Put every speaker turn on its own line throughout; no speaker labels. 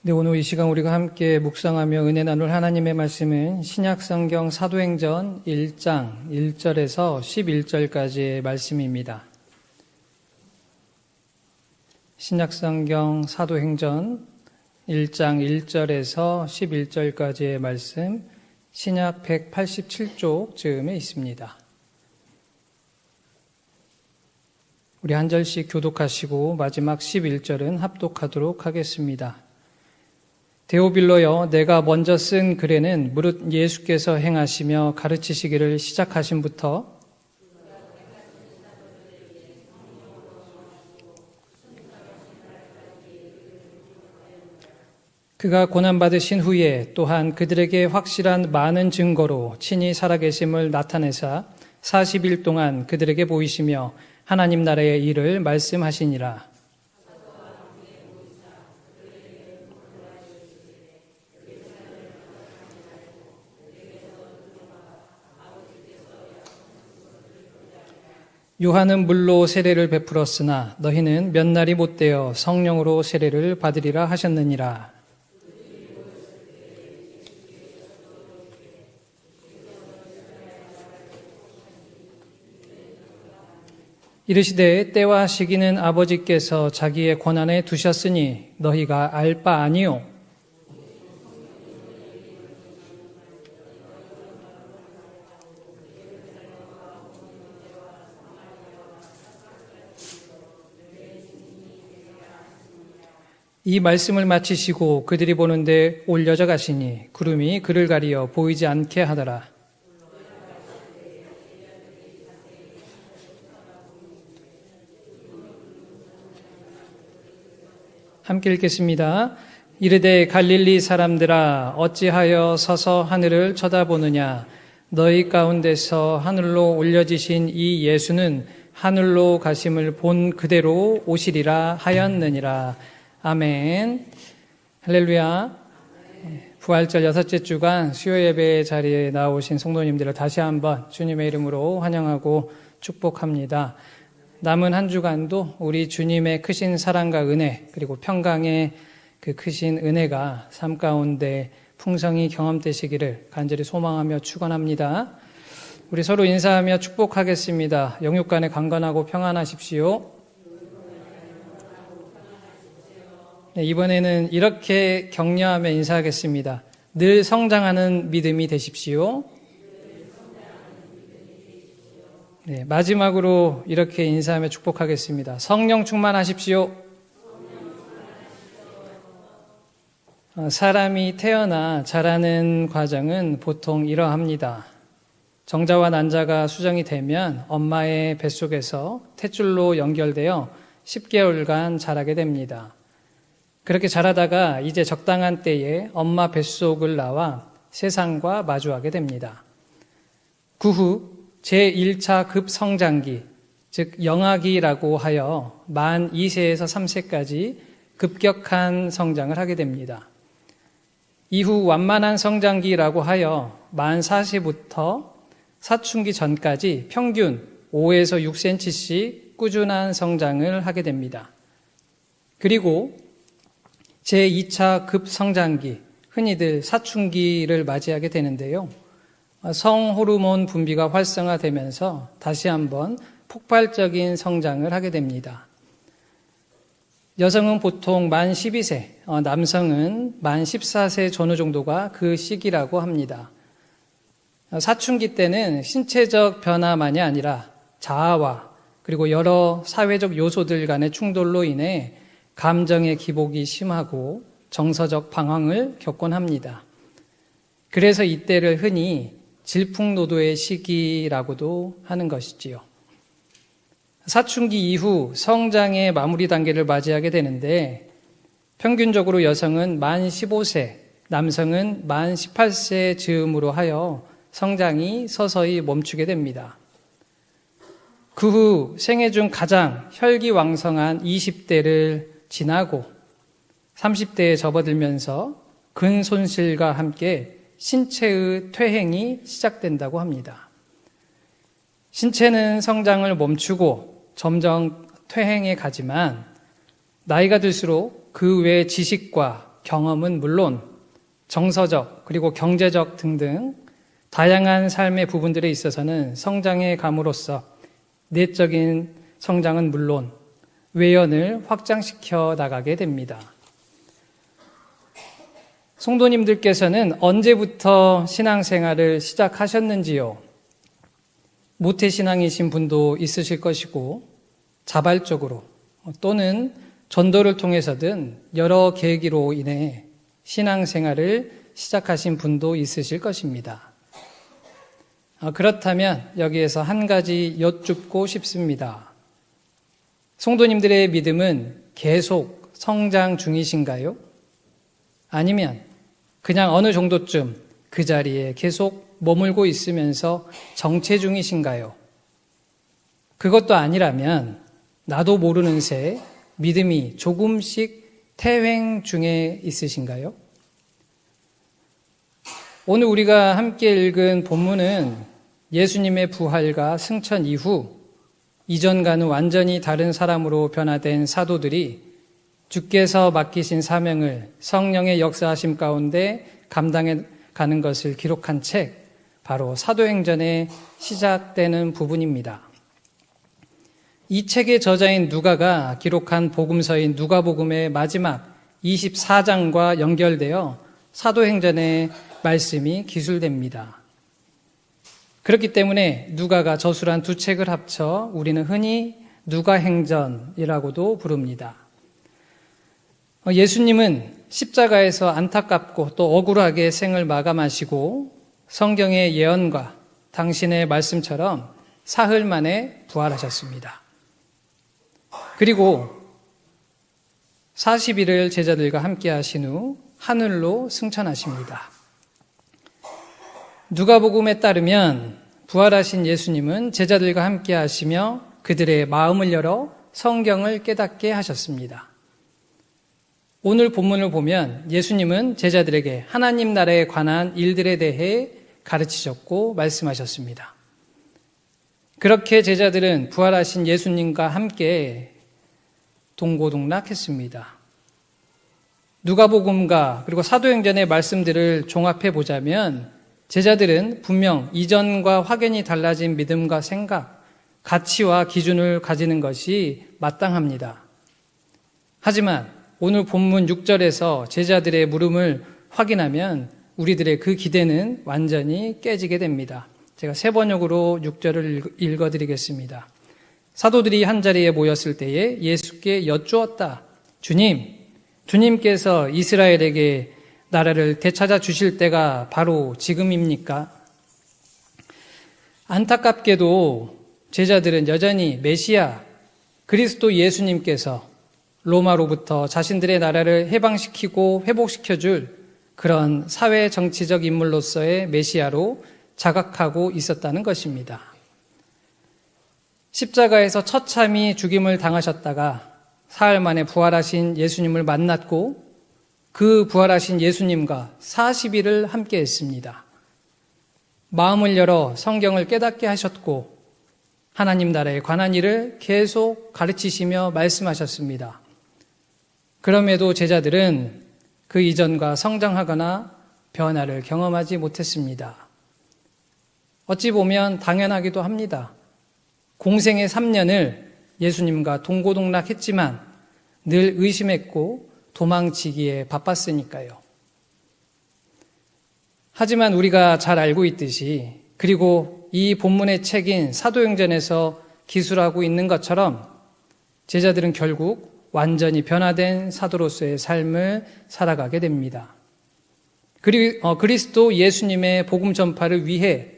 네, 오늘 이 시간 우리가 함께 묵상하며 은혜 나눌 하나님의 말씀은 신약성경 사도행전 1장 1절에서 11절까지의 말씀입니다. 신약성경 사도행전 1장 1절에서 11절까지의 말씀, 신약 187쪽 즈음에 있습니다. 우리 한 절씩 교독하시고 마지막 11절은 합독하도록 하겠습니다. 데오빌로여, 내가 먼저 쓴 글에는 무릇 예수께서 행하시며 가르치시기를 시작하심부터 그가 고난받으신 후에 또한 그들에게 확실한 많은 증거로 친히 살아계심을 나타내사 40일 동안 그들에게 보이시며 하나님 나라의 일을 말씀하시니라. 요한은 물로 세례를 베풀었으나 너희는 몇 날이 못되어 성령으로 세례를 받으리라 하셨느니라. 이르시되 때와 시기는 아버지께서 자기의 권한에 두셨으니 너희가 알 바 아니요. 이 말씀을 마치시고 그들이 보는데 올려져 가시니 구름이 그를 가리어 보이지 않게 하더라. 함께 읽겠습니다. 이르되 갈릴리 사람들아, 어찌하여 서서 하늘을 쳐다보느냐? 너희 가운데서 하늘로 올려지신 이 예수는 하늘로 가심을 본 그대로 오시리라 하였느니라. 아멘. 할렐루야. 부활절 6째 주간 수요 예배 자리에 나오신 성도님들을 다시 한번 주님의 이름으로 환영하고 축복합니다. 남은 한 주간도 우리 주님의 크신 사랑과 은혜, 그리고 평강의 그 크신 은혜가 삶 가운데 풍성히 경험되시기를 간절히 소망하며 축원합니다. 우리 서로 인사하며 축복하겠습니다. 영육 간에 강건하고 평안하십시오. 네, 이번에는 이렇게 격려하며 인사하겠습니다. 늘 성장하는 믿음이 되십시오. 네, 마지막으로 이렇게 인사하며 축복하겠습니다. 성령 충만하십시오. 사람이 태어나 자라는 과정은 보통 이러합니다. 정자와 난자가 수정이 되면 엄마의 뱃속에서 탯줄로 연결되어 10개월간 자라게 됩니다. 그렇게 자라다가 이제 적당한 때에 엄마 뱃속을 나와 세상과 마주하게 됩니다. 그 후 제1차 급성장기, 즉 영아기라고 하여 만 2세에서 3세까지 급격한 성장을 하게 됩니다. 이후 완만한 성장기라고 하여 만 4세부터 사춘기 전까지 평균 5에서 6cm씩 꾸준한 성장을 하게 됩니다. 그리고 제2차 급성장기, 흔히들 사춘기를 맞이하게 되는데요. 성호르몬 분비가 활성화되면서 다시 한번 폭발적인 성장을 하게 됩니다. 여성은 보통 만 12세, 남성은 만 14세 전후 정도가 그 시기라고 합니다. 사춘기 때는 신체적 변화만이 아니라 자아와 그리고 여러 사회적 요소들 간의 충돌로 인해 감정의 기복이 심하고 정서적 방황을 겪곤 합니다. 그래서 이때를 흔히 질풍노도의 시기라고도 하는 것이지요. 사춘기 이후 성장의 마무리 단계를 맞이하게 되는데 평균적으로 여성은 만 15세, 남성은 만 18세 즈음으로 하여 성장이 서서히 멈추게 됩니다. 그 후 생애 중 가장 혈기왕성한 20대를 지나고 30대에 접어들면서 근손실과 함께 신체의 퇴행이 시작된다고 합니다. 신체는 성장을 멈추고 점점 퇴행해 가지만 나이가 들수록 그 외 지식과 경험은 물론 정서적 그리고 경제적 등등 다양한 삶의 부분들에 있어서는 성장해 감으로써 내적인 성장은 물론 외연을 확장시켜 나가게 됩니다. 성도님들께서는 언제부터 신앙생활을 시작하셨는지요? 모태신앙이신 분도 있으실 것이고 자발적으로 또는 전도를 통해서든 여러 계기로 인해 신앙생활을 시작하신 분도 있으실 것입니다. 그렇다면 여기에서 한 가지 여쭙고 싶습니다. 성도님들의 믿음은 계속 성장 중이신가요? 아니면 그냥 어느 정도쯤 그 자리에 계속 머물고 있으면서 정체 중이신가요? 그것도 아니라면 나도 모르는 새 믿음이 조금씩 퇴행 중에 있으신가요? 오늘 우리가 함께 읽은 본문은 예수님의 부활과 승천 이후 이전과는 완전히 다른 사람으로 변화된 사도들이 주께서 맡기신 사명을 성령의 역사하심 가운데 감당해 가는 것을 기록한 책, 바로 사도행전에 시작되는 부분입니다. 이 책의 저자인 누가가 기록한 복음서인 누가복음의 마지막 24장과 연결되어 사도행전의 말씀이 기술됩니다. 그렇기 때문에 누가가 저술한 두 책을 합쳐 우리는 흔히 누가행전이라고도 부릅니다. 예수님은 십자가에서 안타깝고 또 억울하게 생을 마감하시고 성경의 예언과 당신의 말씀처럼 사흘 만에 부활하셨습니다. 그리고 40일을 제자들과 함께 하신 후 하늘로 승천하십니다. 누가복음에 따르면 부활하신 예수님은 제자들과 함께 하시며 그들의 마음을 열어 성경을 깨닫게 하셨습니다. 오늘 본문을 보면 예수님은 제자들에게 하나님 나라에 관한 일들에 대해 가르치셨고 말씀하셨습니다. 그렇게 제자들은 부활하신 예수님과 함께 동고동락했습니다. 누가복음과 그리고 사도행전의 말씀들을 종합해 보자면 제자들은 분명 이전과 확연히 달라진 믿음과 생각, 가치와 기준을 가지는 것이 마땅합니다. 하지만 오늘 본문 6절에서 제자들의 물음을 확인하면 우리들의 그 기대는 완전히 깨지게 됩니다. 제가 세 번역으로 6절을 읽어드리겠습니다. 사도들이 한자리에 모였을 때에 예수께 여쭈었다. 주님께서 이스라엘에게 나라를 되찾아 주실 때가 바로 지금입니까? 안타깝게도 제자들은 여전히 메시아, 그리스도 예수님께서 로마로부터 자신들의 나라를 해방시키고 회복시켜줄 그런 사회 정치적 인물로서의 메시아로 자각하고 있었다는 것입니다. 십자가에서 처참히 죽임을 당하셨다가 사흘 만에 부활하신 예수님을 만났고 그 부활하신 예수님과 40일을 함께 했습니다. 마음을 열어 성경을 깨닫게 하셨고 하나님 나라에 관한 일을 계속 가르치시며 말씀하셨습니다. 그럼에도 제자들은 그 이전과 성장하거나 변화를 경험하지 못했습니다. 어찌 보면 당연하기도 합니다. 공생의 3년을 예수님과 동고동락했지만 늘 의심했고 도망치기에 바빴으니까요. 하지만 우리가 잘 알고 있듯이 그리고 이 본문의 책인 사도행전에서 기술하고 있는 것처럼 제자들은 결국 완전히 변화된 사도로서의 삶을 살아가게 됩니다. 그리고 그리스도 예수님의 복음 전파를 위해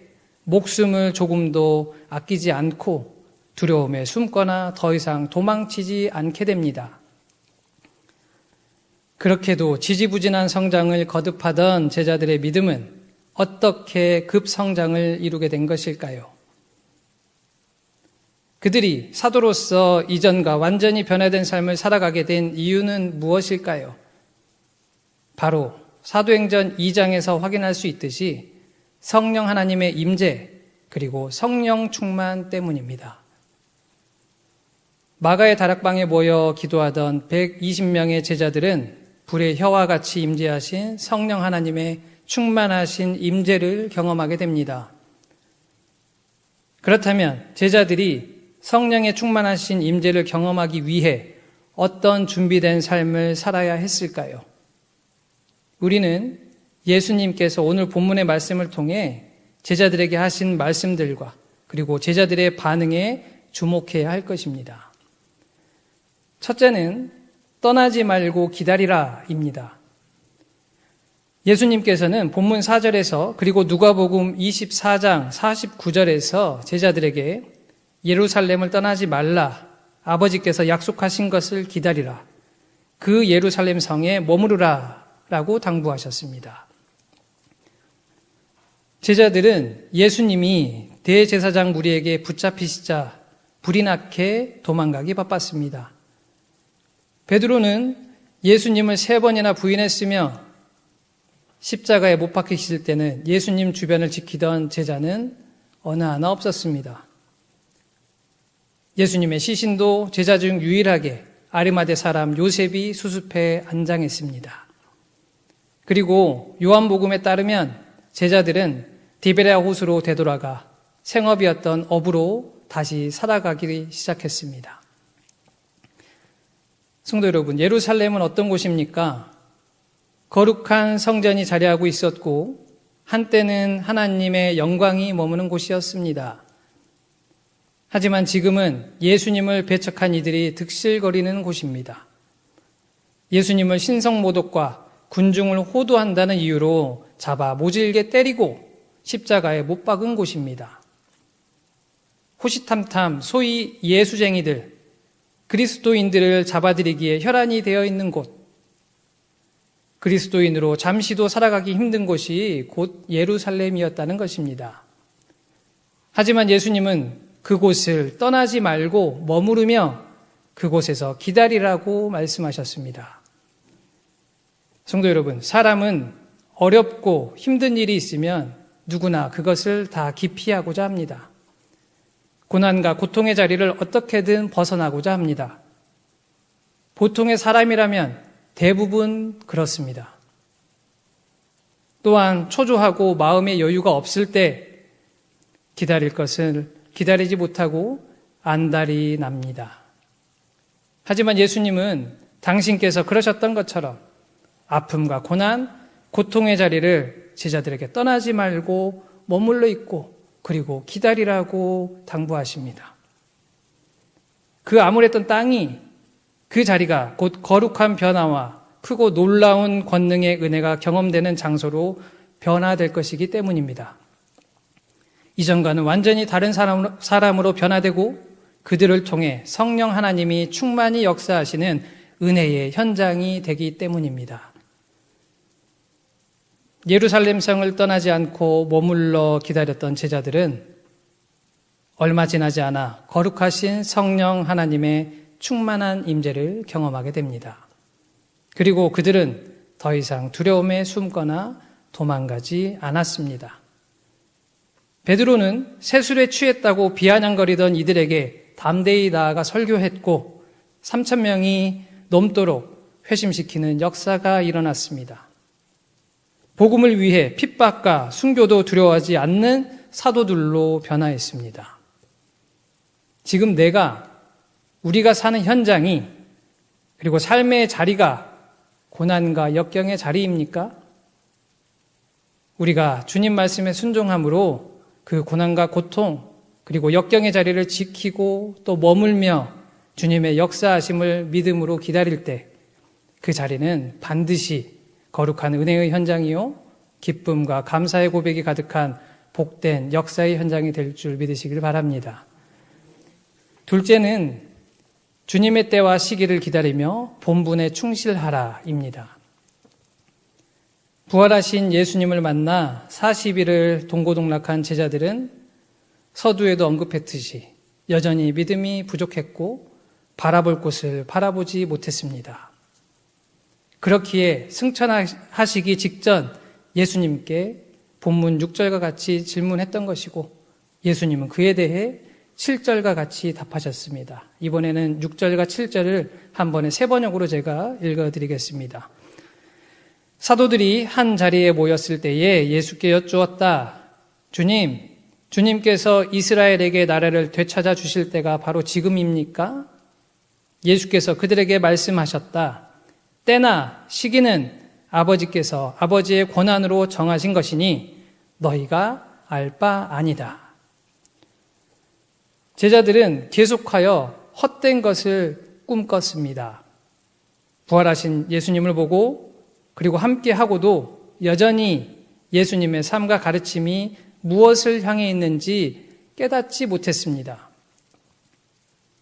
목숨을 조금도 아끼지 않고 두려움에 숨거나 더 이상 도망치지 않게 됩니다. 그렇게도 지지부진한 성장을 거듭하던 제자들의 믿음은 어떻게 급성장을 이루게 된 것일까요? 그들이 사도로서 이전과 완전히 변화된 삶을 살아가게 된 이유는 무엇일까요? 바로 사도행전 2장에서 확인할 수 있듯이 성령 하나님의 임재 그리고 성령 충만 때문입니다. 마가의 다락방에 모여 기도하던 120명의 제자들은 불의 혀와 같이 임재하신 성령 하나님의 충만하신 임재를 경험하게 됩니다. 그렇다면 제자들이 성령의 충만하신 임재를 경험하기 위해 어떤 준비된 삶을 살아야 했을까요? 우리는 예수님께서 오늘 본문의 말씀을 통해 제자들에게 하신 말씀들과 그리고 제자들의 반응에 주목해야 할 것입니다. 첫째는 떠나지 말고 기다리라입니다. 예수님께서는 본문 4절에서 그리고 누가복음 24장 49절에서 제자들에게 예루살렘을 떠나지 말라, 아버지께서 약속하신 것을 기다리라, 그 예루살렘 성에 머무르라 라고 당부하셨습니다. 제자들은 예수님이 대제사장 무리에게 붙잡히시자 불이 나게 도망가기 바빴습니다. 베드로는 예수님을 3번이나 부인했으며 십자가에 못 박히실 때는 예수님 주변을 지키던 제자는 어느 하나 없었습니다. 예수님의 시신도 제자 중 유일하게 아리마대 사람 요셉이 수습해 안장했습니다. 그리고 요한복음에 따르면 제자들은 디베랴 호수로 되돌아가 생업이었던 어부로 다시 살아가기 시작했습니다. 성도 여러분, 예루살렘은 어떤 곳입니까? 거룩한 성전이 자리하고 있었고 한때는 하나님의 영광이 머무는 곳이었습니다. 하지만 지금은 예수님을 배척한 이들이 득실거리는 곳입니다. 예수님을 신성모독과 군중을 호도한다는 이유로 잡아 모질게 때리고 십자가에 못 박은 곳입니다. 호시탐탐 소위 예수쟁이들, 그리스도인들을 잡아들이기에 혈안이 되어 있는 곳, 그리스도인으로 잠시도 살아가기 힘든 곳이 곧 예루살렘이었다는 것입니다. 하지만 예수님은 그곳을 떠나지 말고 머무르며 그곳에서 기다리라고 말씀하셨습니다. 성도 여러분, 사람은 어렵고 힘든 일이 있으면 누구나 그것을 다 기피하고자 합니다. 고난과 고통의 자리를 어떻게든 벗어나고자 합니다. 보통의 사람이라면 대부분 그렇습니다. 또한 초조하고 마음의 여유가 없을 때 기다릴 것을 기다리지 못하고 안달이 납니다. 하지만 예수님은 당신께서 그러셨던 것처럼 아픔과 고난, 고통의 자리를 제자들에게 떠나지 말고 머물러 있고 그리고 기다리라고 당부하십니다. 그 암울했던 땅이 그 자리가 곧 거룩한 변화와 크고 놀라운 권능의 은혜가 경험되는 장소로 변화될 것이기 때문입니다. 이전과는 완전히 다른 사람으로 변화되고 그들을 통해 성령 하나님이 충만히 역사하시는 은혜의 현장이 되기 때문입니다. 예루살렘 성을 떠나지 않고 머물러 기다렸던 제자들은 얼마 지나지 않아 거룩하신 성령 하나님의 충만한 임재를 경험하게 됩니다. 그리고 그들은 더 이상 두려움에 숨거나 도망가지 않았습니다. 베드로는 세술에 취했다고 비아냥거리던 이들에게 담대히 나아가 설교했고 3,000명이 넘도록 회심시키는 역사가 일어났습니다. 복음을 위해 핍박과 순교도 두려워하지 않는 사도들로 변화했습니다. 지금 우리가 사는 현장이 그리고 삶의 자리가 고난과 역경의 자리입니까? 우리가 주님 말씀에 순종함으로 그 고난과 고통 그리고 역경의 자리를 지키고 또 머물며 주님의 역사하심을 믿음으로 기다릴 때 그 자리는 반드시 거룩한 은혜의 현장이요 기쁨과 감사의 고백이 가득한 복된 역사의 현장이 될 줄 믿으시길 바랍니다. 둘째는 주님의 때와 시기를 기다리며 본분에 충실하라입니다. 부활하신 예수님을 만나 40일을 동고동락한 제자들은 서두에도 언급했듯이 여전히 믿음이 부족했고 바라볼 곳을 바라보지 못했습니다. 그렇기에 승천하시기 직전 예수님께 본문 6절과 같이 질문했던 것이고 예수님은 그에 대해 7절과 같이 답하셨습니다. 이번에는 6절과 7절을 한 번에 3번역으로 제가 읽어드리겠습니다. 사도들이 한 자리에 모였을 때에 예수께 여쭈었다. 주님께서 이스라엘에게 나라를 되찾아 주실 때가 바로 지금입니까? 예수께서 그들에게 말씀하셨다. 때나 시기는 아버지께서 아버지의 권한으로 정하신 것이니 너희가 알 바 아니다. 제자들은 계속하여 헛된 것을 꿈꿨습니다. 부활하신 예수님을 보고 그리고 함께하고도 여전히 예수님의 삶과 가르침이 무엇을 향해 있는지 깨닫지 못했습니다.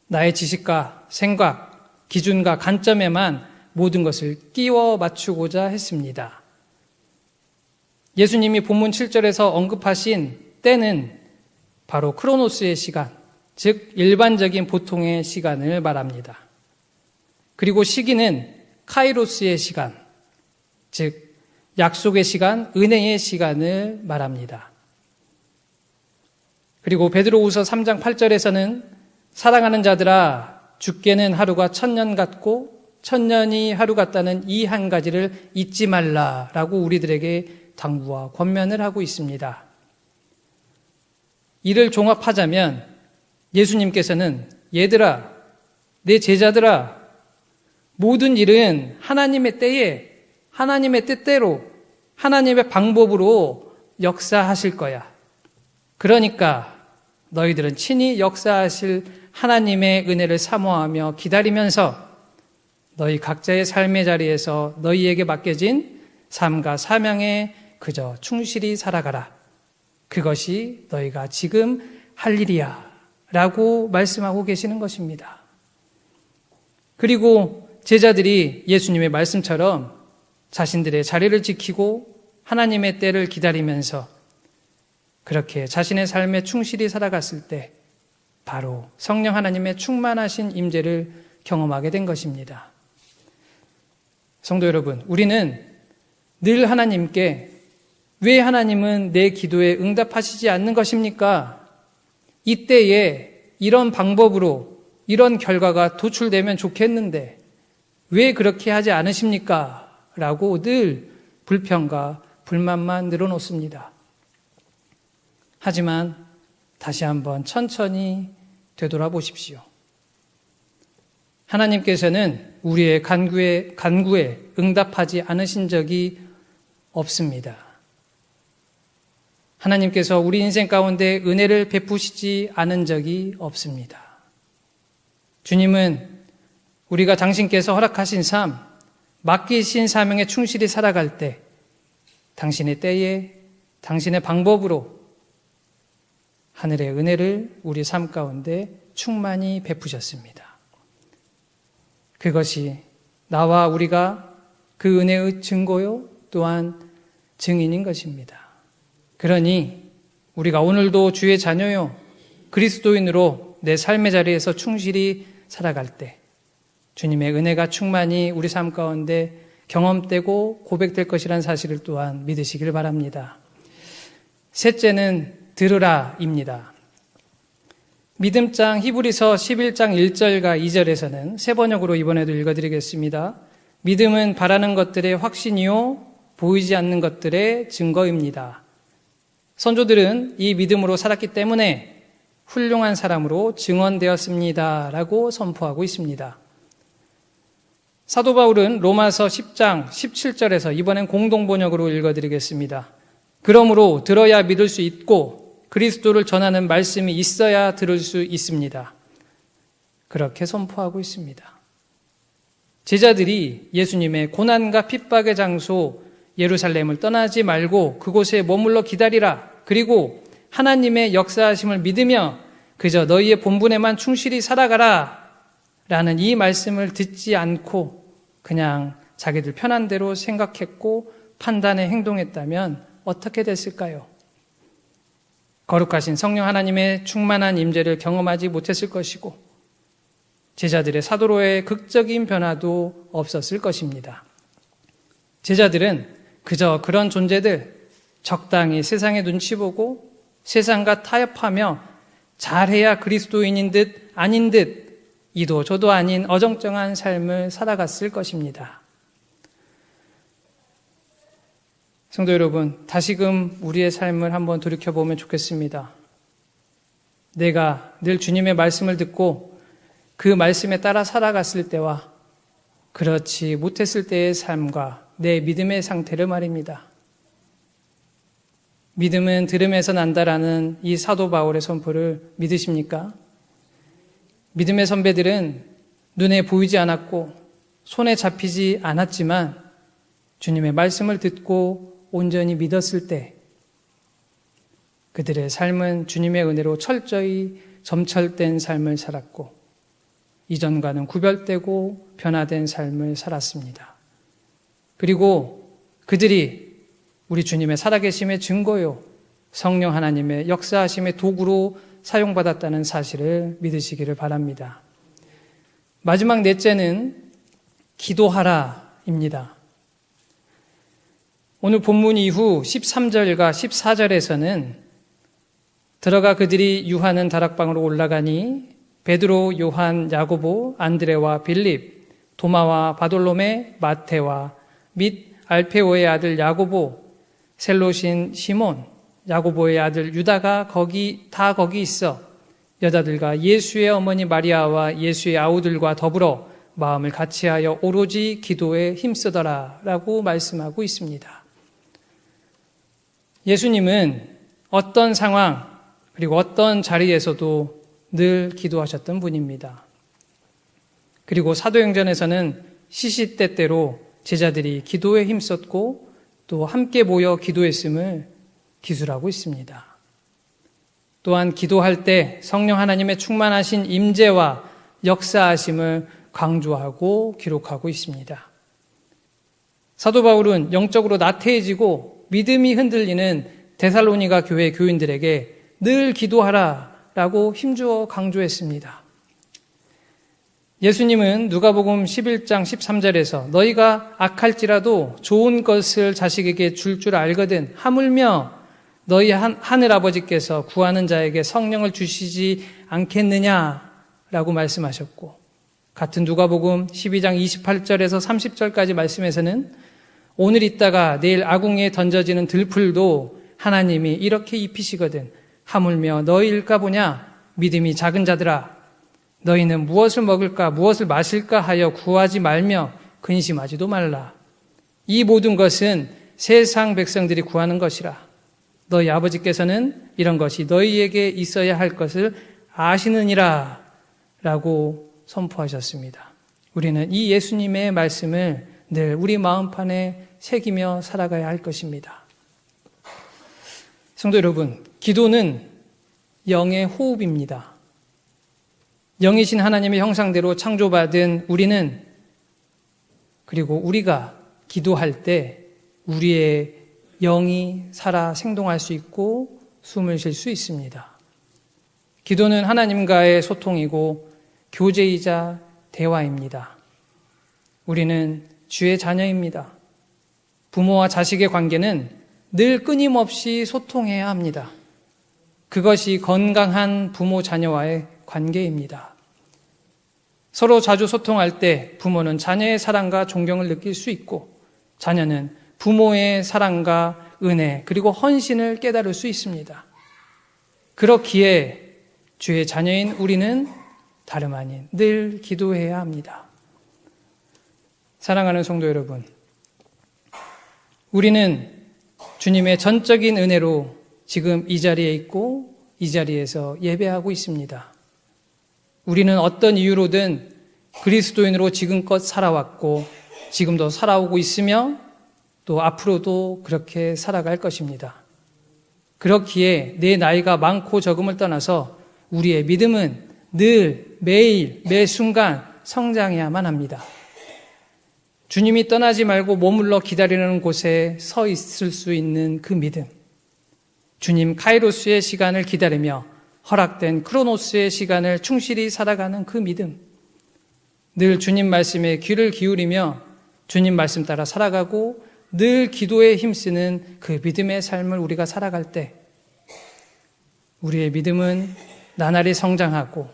나의 지식과 생각, 기준과 관점에만 모든 것을 끼워 맞추고자 했습니다. 예수님이 본문 7절에서 언급하신 때는 바로 크로노스의 시간, 즉 일반적인 보통의 시간을 말합니다. 그리고 시기는 카이로스의 시간, 즉 약속의 시간, 은혜의 시간을 말합니다. 그리고 베드로후서 3장 8절에서는 사랑하는 자들아 죽게는 하루가 1000년 같고 1000년이 하루 같다는 이 한 가지를 잊지 말라라고 우리들에게 당부와 권면을 하고 있습니다. 이를 종합하자면 예수님께서는 얘들아, 내 제자들아, 모든 일은 하나님의 때에 하나님의 뜻대로 하나님의 방법으로 역사하실 거야. 그러니까 너희들은 친히 역사하실 하나님의 은혜를 사모하며 기다리면서 너희 각자의 삶의 자리에서 너희에게 맡겨진 삶과 사명에 그저 충실히 살아가라. 그것이 너희가 지금 할 일이야 라고 말씀하고 계시는 것입니다. 그리고 제자들이 예수님의 말씀처럼 자신들의 자리를 지키고 하나님의 때를 기다리면서 그렇게 자신의 삶에 충실히 살아갔을 때 바로 성령 하나님의 충만하신 임재를 경험하게 된 것입니다. 성도 여러분, 우리는 늘 하나님께 왜 하나님은 내 기도에 응답하시지 않는 것입니까? 이때에 이런 방법으로 이런 결과가 도출되면 좋겠는데 왜 그렇게 하지 않으십니까? 라고 늘 불평과 불만만 늘어놓습니다. 하지만 다시 한번 천천히 되돌아보십시오. 하나님께서는 우리의 간구에 응답하지 않으신 적이 없습니다. 하나님께서 우리 인생 가운데 은혜를 베푸시지 않은 적이 없습니다. 주님은 우리가 당신께서 허락하신 삶, 맡기신 사명에 충실히 살아갈 때 당신의 때에 당신의 방법으로 하늘의 은혜를 우리 삶 가운데 충만히 베푸셨습니다. 그것이 나와 우리가 그 은혜의 증거요 또한 증인인 것입니다. 그러니 우리가 오늘도 주의 자녀요 그리스도인으로 내 삶의 자리에서 충실히 살아갈 때 주님의 은혜가 충만히 우리 삶 가운데 경험되고 고백될 것이라는 사실을 또한 믿으시길 바랍니다. 셋째는 들으라입니다. 믿음장 히브리서 11장 1절과 2절에서는 세 번역으로 이번에도 읽어드리겠습니다. 믿음은 바라는 것들의 확신이요 보이지 않는 것들의 증거입니다. 선조들은 이 믿음으로 살았기 때문에 훌륭한 사람으로 증언되었습니다 라고 선포하고 있습니다. 사도 바울은 로마서 10장 17절에서 이번엔 공동번역으로 읽어드리겠습니다. 그러므로 들어야 믿을 수 있고 그리스도를 전하는 말씀이 있어야 들을 수 있습니다. 그렇게 선포하고 있습니다. 제자들이 예수님의 고난과 핍박의 장소 예루살렘을 떠나지 말고 그곳에 머물러 기다리라. 그리고 하나님의 역사하심을 믿으며 그저 너희의 본분에만 충실히 살아가라 라는 이 말씀을 듣지 않고 그냥 자기들 편한 대로 생각했고 판단에 행동했다면 어떻게 됐을까요? 거룩하신 성령 하나님의 충만한 임재를 경험하지 못했을 것이고 제자들의 사도로의 극적인 변화도 없었을 것입니다. 제자들은 그저 그런 존재들, 적당히 세상의 눈치 보고 세상과 타협하며 잘해야 그리스도인인 듯 아닌 듯 이도 저도 아닌 어정쩡한 삶을 살아갔을 것입니다. 성도 여러분, 다시금 우리의 삶을 한번 돌이켜보면 좋겠습니다. 내가 늘 주님의 말씀을 듣고 그 말씀에 따라 살아갔을 때와 그렇지 못했을 때의 삶과 내 믿음의 상태를 말입니다. 믿음은 들음에서 난다라는 이 사도 바울의 선포를 믿으십니까? 믿음의 선배들은 눈에 보이지 않았고 손에 잡히지 않았지만 주님의 말씀을 듣고 온전히 믿었을 때 그들의 삶은 주님의 은혜로 철저히 점철된 삶을 살았고 이전과는 구별되고 변화된 삶을 살았습니다. 그리고 그들이 우리 주님의 살아계심의 증거요, 성령 하나님의 역사하심의 도구로 사용받았다는 사실을 믿으시기를 바랍니다. 마지막 넷째는 기도하라입니다. 오늘 본문 이후 13절과 14절에서는 들어가 그들이 유하는 다락방으로 올라가니 베드로, 요한, 야고보, 안드레와 빌립, 도마와 바돌로메, 마테와 및 알페오의 아들 야고보, 셀롯인 시몬, 야고보의 아들 유다가 거기 있어 여자들과 예수의 어머니 마리아와 예수의 아우들과 더불어 마음을 같이하여 오로지 기도에 힘쓰더라 라고 말씀하고 있습니다. 예수님은 어떤 상황 그리고 어떤 자리에서도 늘 기도하셨던 분입니다. 그리고 사도행전에서는 시시때때로 제자들이 기도에 힘썼고 또 함께 모여 기도했음을 기술하고 있습니다. 또한 기도할 때 성령 하나님의 충만하신 임재와 역사하심을 강조하고 기록하고 있습니다. 사도 바울은 영적으로 나태해지고 믿음이 흔들리는 데살로니가 교회 교인들에게 늘 기도하라라고 힘주어 강조했습니다. 예수님은 누가복음 11장 13절에서 너희가 악할지라도 좋은 것을 자식에게 줄 줄 알거든 하물며 너희 하늘아버지께서 구하는 자에게 성령을 주시지 않겠느냐라고 말씀하셨고, 같은 누가복음 12장 28절에서 30절까지 말씀에서는 오늘 있다가 내일 아궁이에 던져지는 들풀도 하나님이 이렇게 입히시거든 하물며 너희일까 보냐 믿음이 작은 자들아 너희는 무엇을 먹을까 무엇을 마실까 하여 구하지 말며 근심하지도 말라. 이 모든 것은 세상 백성들이 구하는 것이라. 너희 아버지께서는 이런 것이 너희에게 있어야 할 것을 아시느니라 라고 선포하셨습니다. 우리는 이 예수님의 말씀을 늘 우리 마음판에 새기며 살아가야 할 것입니다. 성도 여러분, 기도는 영의 호흡입니다. 영이신 하나님의 형상대로 창조받은 우리는, 그리고 우리가 기도할 때 우리의 영이 살아 생동할 수 있고 숨을 쉴 수 있습니다. 기도는 하나님과의 소통이고 교제이자 대화입니다. 우리는 주의 자녀입니다. 부모와 자식의 관계는 늘 끊임없이 소통해야 합니다. 그것이 건강한 부모 자녀와의 관계입니다. 서로 자주 소통할 때 부모는 자녀의 사랑과 존경을 느낄 수 있고 자녀는 부모의 사랑과 은혜 그리고 헌신을 깨달을 수 있습니다. 그렇기에 주의 자녀인 우리는 다름 아닌 늘 기도해야 합니다. 사랑하는 성도 여러분, 우리는 주님의 전적인 은혜로 지금 이 자리에 있고 이 자리에서 예배하고 있습니다. 우리는 어떤 이유로든 그리스도인으로 지금껏 살아왔고 지금도 살아오고 있으며 또 앞으로도 그렇게 살아갈 것입니다. 그렇기에 내 나이가 많고 적음을 떠나서 우리의 믿음은 늘 매일 매 순간 성장해야만 합니다. 주님이 떠나지 말고 머물러 기다리는 곳에 서 있을 수 있는 그 믿음, 주님 카이로스의 시간을 기다리며 허락된 크로노스의 시간을 충실히 살아가는 그 믿음, 늘 주님 말씀에 귀를 기울이며 주님 말씀 따라 살아가고 늘 기도에 힘쓰는 그 믿음의 삶을 우리가 살아갈 때 우리의 믿음은 나날이 성장하고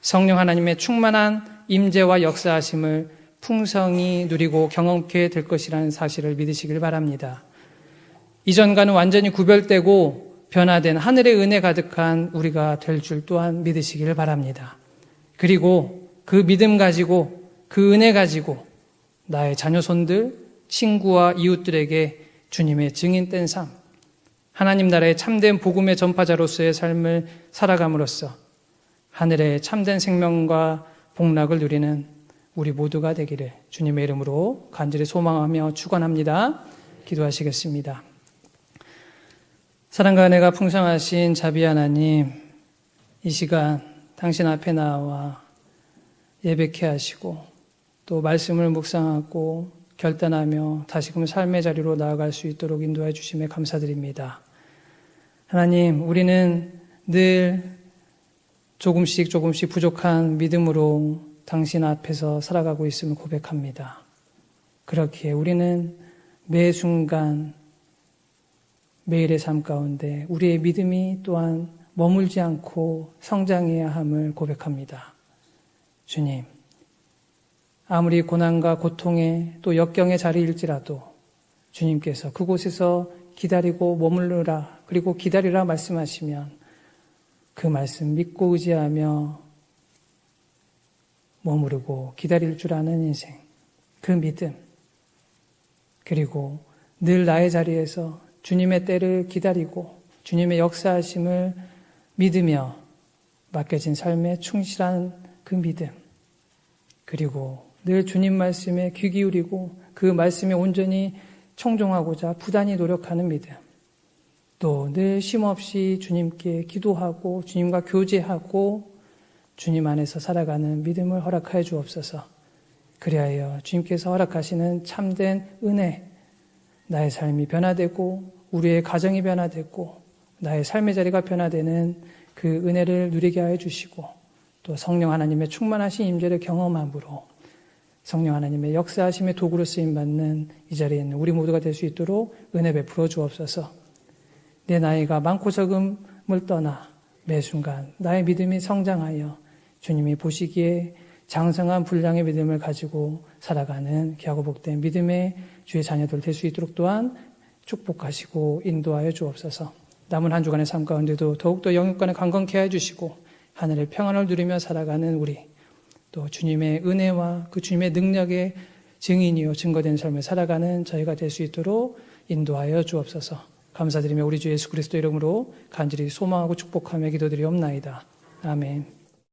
성령 하나님의 충만한 임재와 역사하심을 풍성히 누리고 경험케 될 것이라는 사실을 믿으시길 바랍니다. 이전과는 완전히 구별되고 변화된 하늘의 은혜 가득한 우리가 될 줄 또한 믿으시길 바랍니다. 그리고 그 믿음 가지고 그 은혜 가지고 나의 자녀손들, 친구와 이웃들에게 주님의 증인된 삶, 하나님 나라의 참된 복음의 전파자로서의 삶을 살아감으로써 하늘의 참된 생명과 복락을 누리는 우리 모두가 되기를 주님의 이름으로 간절히 소망하며 축원합니다. 기도하시겠습니다. 사랑과 은혜가 풍성하신 자비 하나님, 이 시간 당신 앞에 나와 예배케 하시고 또 말씀을 묵상하고 결단하며 다시금 삶의 자리로 나아갈 수 있도록 인도해 주심에 감사드립니다. 하나님, 우리는 늘 조금씩 부족한 믿음으로 당신 앞에서 살아가고 있음을 고백합니다. 그렇기에 우리는 매 순간 매일의 삶 가운데 우리의 믿음이 또한 머물지 않고 성장해야 함을 고백합니다. 주님, 아무리 고난과 고통에 또 역경의 자리일지라도 주님께서 그곳에서 기다리고 머무르라, 그리고 기다리라 말씀하시면 그 말씀 믿고 의지하며 머무르고 기다릴 줄 아는 인생, 그 믿음, 그리고 늘 나의 자리에서 주님의 때를 기다리고 주님의 역사하심을 믿으며 맡겨진 삶에 충실한 그 믿음, 그리고 늘 주님 말씀에 귀 기울이고 그 말씀에 온전히 청종하고자 부단히 노력하는 믿음, 또 늘 쉼없이 주님께 기도하고 주님과 교제하고 주님 안에서 살아가는 믿음을 허락하여 주옵소서. 그리하여 주님께서 허락하시는 참된 은혜, 나의 삶이 변화되고 우리의 가정이 변화되고 나의 삶의 자리가 변화되는 그 은혜를 누리게 하여 주시고 또 성령 하나님의 충만하신 임재를 경험함으로 성령 하나님의 역사하심의 도구로 쓰임받는 이 자리에 있는 우리 모두가 될 수 있도록 은혜 베풀어 주옵소서. 내 나이가 많고 적음을 떠나 매 순간 나의 믿음이 성장하여 주님이 보시기에 장성한 분량의 믿음을 가지고 살아가는 귀하고 복된 믿음의 주의 자녀들 될 수 있도록 또한 축복하시고 인도하여 주옵소서. 남은 한 주간의 삶 가운데도 더욱더 영육간에 강건케 해주시고 하늘의 평안을 누리며 살아가는 우리, 또 주님의 은혜와 그 주님의 능력의 증인이요 증거된 삶을 살아가는 저희가 될 수 있도록 인도하여 주옵소서. 감사드리며 우리 주 예수 그리스도 이름으로 간절히 소망하고 축복하며 기도드리옵나이다. 아멘.